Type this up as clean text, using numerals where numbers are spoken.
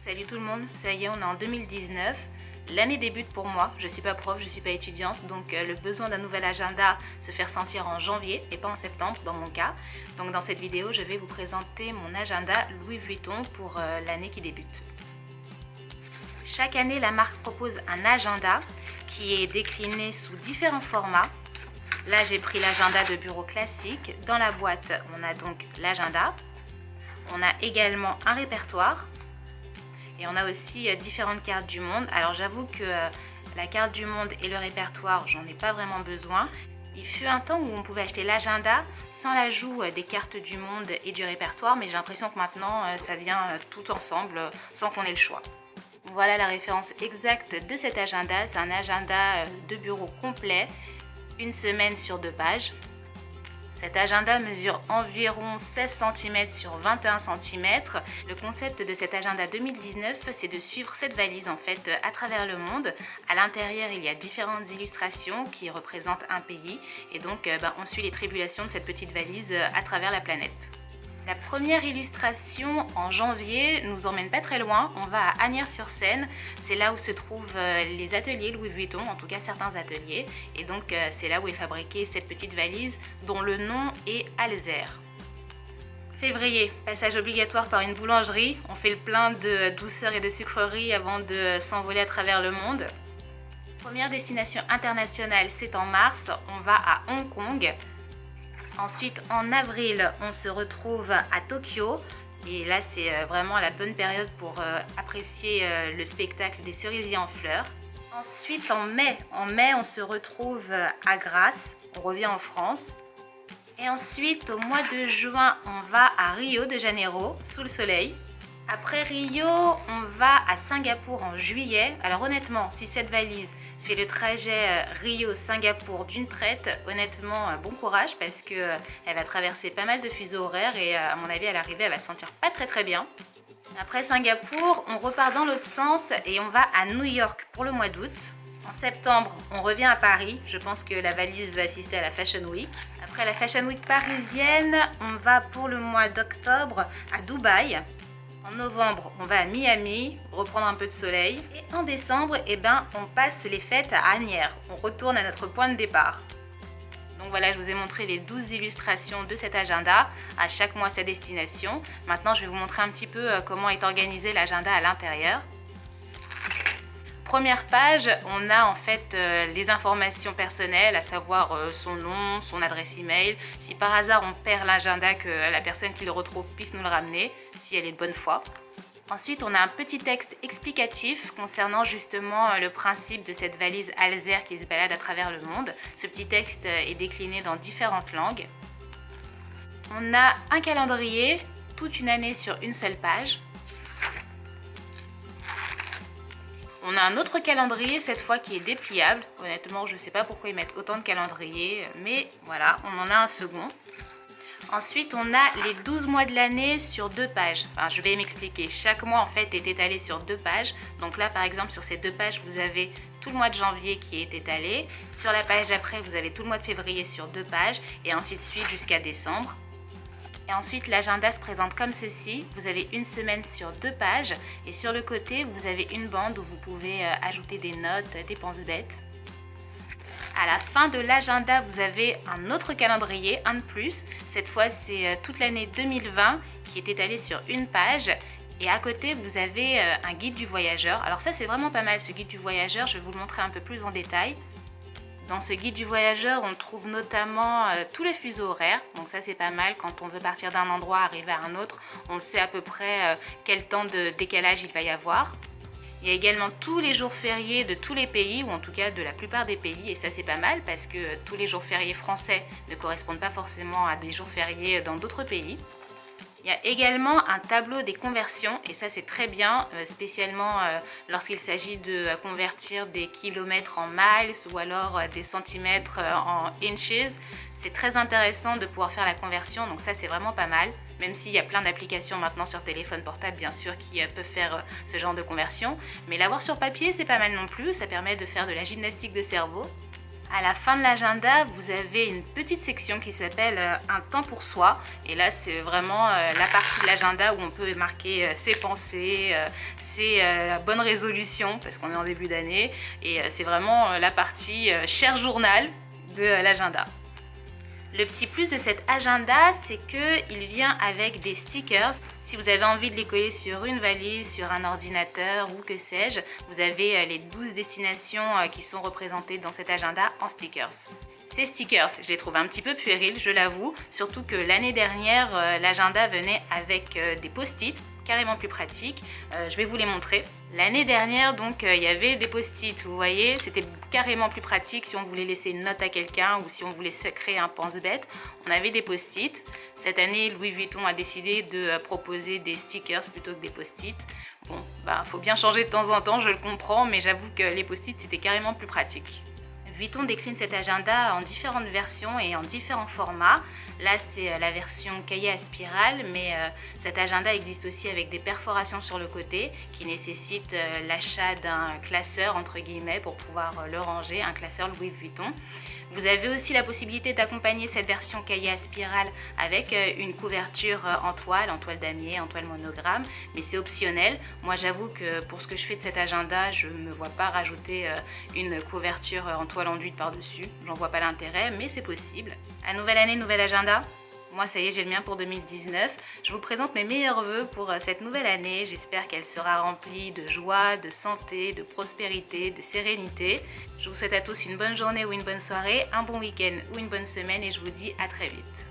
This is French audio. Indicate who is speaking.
Speaker 1: Salut tout le monde, ça y est, on est en 2019. L'année débute pour moi, je suis pas prof, je suis pas étudiante, donc le besoin d'un nouvel agenda se fait ressentir en janvier et pas en septembre dans mon cas. Donc dans cette vidéo, je vais vous présenter mon agenda Louis Vuitton pour l'année qui débute. Chaque année, la marque propose un agenda qui est décliné sous différents formats. Là, j'ai pris l'agenda de bureau classique. Dans la boîte, on a donc l'agenda. On a également un répertoire. Et on a aussi différentes cartes du monde. Alors j'avoue que la carte du monde et le répertoire, j'en ai pas vraiment besoin. Il fut un temps où on pouvait acheter l'agenda sans l'ajout des cartes du monde et du répertoire, mais j'ai l'impression que maintenant ça vient tout ensemble sans qu'on ait le choix. Voilà la référence exacte de cet agenda. C'est un agenda de bureau complet, une semaine sur 2 pages. Cet agenda mesure environ 16 cm sur 21 cm. Le concept de cet agenda 2019, c'est de suivre cette valise en fait à travers le monde. À l'intérieur, il y a différentes illustrations qui représentent un pays et donc on suit les tribulations de cette petite valise à travers la planète. La première illustration en janvier nous emmène pas très loin, on va à Asnières-sur-Seine, c'est là où se trouvent les ateliers Louis Vuitton, en tout cas certains ateliers, et donc c'est là où est fabriquée cette petite valise dont le nom est Alzer. Février, passage obligatoire par une boulangerie, on fait le plein de douceur et de sucreries avant de s'envoler à travers le monde. Première destination internationale, c'est en mars, on va à Hong Kong. Ensuite, en avril, on se retrouve à Tokyo. Et là, c'est vraiment la bonne période pour apprécier le spectacle des cerisiers en fleurs. Ensuite, en mai, on se retrouve à Grasse. On revient en France. Et ensuite, au mois de juin, on va à Rio de Janeiro, sous le soleil. Après Rio, on va à Singapour en juillet. Alors honnêtement, si cette valise fait le trajet Rio-Singapour d'une traite, honnêtement, bon courage parce qu'elle va traverser pas mal de fuseaux horaires et à mon avis, à l'arrivée, elle va se sentir pas très bien. Après Singapour, on repart dans l'autre sens et on va à New York pour le mois d'août. En septembre, on revient à Paris. Je pense que la valise va assister à la Fashion Week. Après la Fashion Week parisienne, on va pour le mois d'octobre à Dubaï. En novembre, on va à Miami, reprendre un peu de soleil. Et en décembre, on passe les fêtes à Asnières. On retourne à notre point de départ. Donc voilà, je vous ai montré les 12 illustrations de cet agenda, à chaque mois sa destination. Maintenant, je vais vous montrer un petit peu comment est organisé l'agenda à l'intérieur. Première page, on a en fait les informations personnelles, à savoir son nom, son adresse email. Si par hasard on perd l'agenda, que la personne qui le retrouve puisse nous le ramener, si elle est de bonne foi. Ensuite, on a un petit texte explicatif concernant justement le principe de cette valise Alzer qui se balade à travers le monde. Ce petit texte est décliné dans différentes langues. On a un calendrier, toute une année sur une seule page. On a un autre calendrier, cette fois qui est dépliable. Honnêtement, je ne sais pas pourquoi ils mettent autant de calendriers, mais voilà, on en a un second. Ensuite, on a les 12 mois de l'année sur 2 pages. Enfin, je vais m'expliquer. Chaque mois, en fait, est étalé sur 2 pages. Donc là, par exemple, sur ces 2 pages, vous avez tout le mois de janvier qui est étalé. Sur la page d'après, vous avez tout le mois de février sur 2 pages, et ainsi de suite jusqu'à décembre. Et ensuite, l'agenda se présente comme ceci. Vous avez une semaine sur 2 pages et sur le côté, vous avez une bande où vous pouvez ajouter des notes, des pense-bêtes. À la fin de l'agenda, vous avez un autre calendrier, un de plus. Cette fois, c'est toute l'année 2020 qui est étalé sur une page. Et à côté, vous avez un guide du voyageur. Alors ça, c'est vraiment pas mal, ce guide du voyageur. Je vais vous le montrer un peu plus en détail. Dans ce guide du voyageur, on trouve notamment tous les fuseaux horaires. Donc ça, c'est pas mal. Quand on veut partir d'un endroit, arriver à un autre, on sait à peu près quel temps de décalage il va y avoir. Il y a également tous les jours fériés de tous les pays, ou en tout cas de la plupart des pays. Et ça, c'est pas mal parce que tous les jours fériés français ne correspondent pas forcément à des jours fériés dans d'autres pays. Il y a également un tableau des conversions et ça c'est très bien, spécialement lorsqu'il s'agit de convertir des kilomètres en miles ou alors des centimètres en inches. C'est très intéressant de pouvoir faire la conversion, donc ça c'est vraiment pas mal, même s'il y a plein d'applications maintenant sur téléphone portable bien sûr qui peuvent faire ce genre de conversion. Mais l'avoir sur papier c'est pas mal non plus, ça permet de faire de la gymnastique de cerveau. À la fin de l'agenda, vous avez une petite section qui s'appelle un temps pour soi. Et là, c'est vraiment la partie de l'agenda où on peut marquer ses pensées, ses bonnes résolutions, parce qu'on est en début d'année. Et c'est vraiment la partie cher journal de l'agenda. Le petit plus de cet agenda, c'est qu'il vient avec des stickers. Si vous avez envie de les coller sur une valise, sur un ordinateur ou que sais-je, vous avez les 12 destinations qui sont représentées dans cet agenda en stickers. Ces stickers, je les trouve un petit peu puérils, je l'avoue, surtout que l'année dernière, l'agenda venait avec des post-it carrément plus pratiques. Je vais vous les montrer. L'année dernière, donc, il y avait des post-it, vous voyez, c'était carrément plus pratique si on voulait laisser une note à quelqu'un ou si on voulait se créer un pense-bête. On avait des post-it. Cette année, Louis Vuitton a décidé de proposer des stickers plutôt que des post-it. Bon, faut bien changer de temps en temps, je le comprends, mais j'avoue que les post-it, c'était carrément plus pratique. Vuitton décline cet agenda en différentes versions et en différents formats. Là, c'est la version cahier à spirale, mais cet agenda existe aussi avec des perforations sur le côté qui nécessitent l'achat d'un classeur, entre guillemets, pour pouvoir le ranger, un classeur Louis Vuitton. Vous avez aussi la possibilité d'accompagner cette version cahier à spirale avec une couverture en toile damier, en toile monogramme, mais c'est optionnel. Moi, j'avoue que pour ce que je fais de cet agenda, je ne me vois pas rajouter une couverture en toile enduite par-dessus. J'en vois pas l'intérêt, mais c'est possible. À nouvelle année, nouvel agenda. Moi, ça y est, j'ai le mien pour 2019. Je vous présente mes meilleurs vœux pour cette nouvelle année. J'espère qu'elle sera remplie de joie, de santé, de prospérité, de sérénité. Je vous souhaite à tous une bonne journée ou une bonne soirée, un bon week-end ou une bonne semaine et je vous dis à très vite.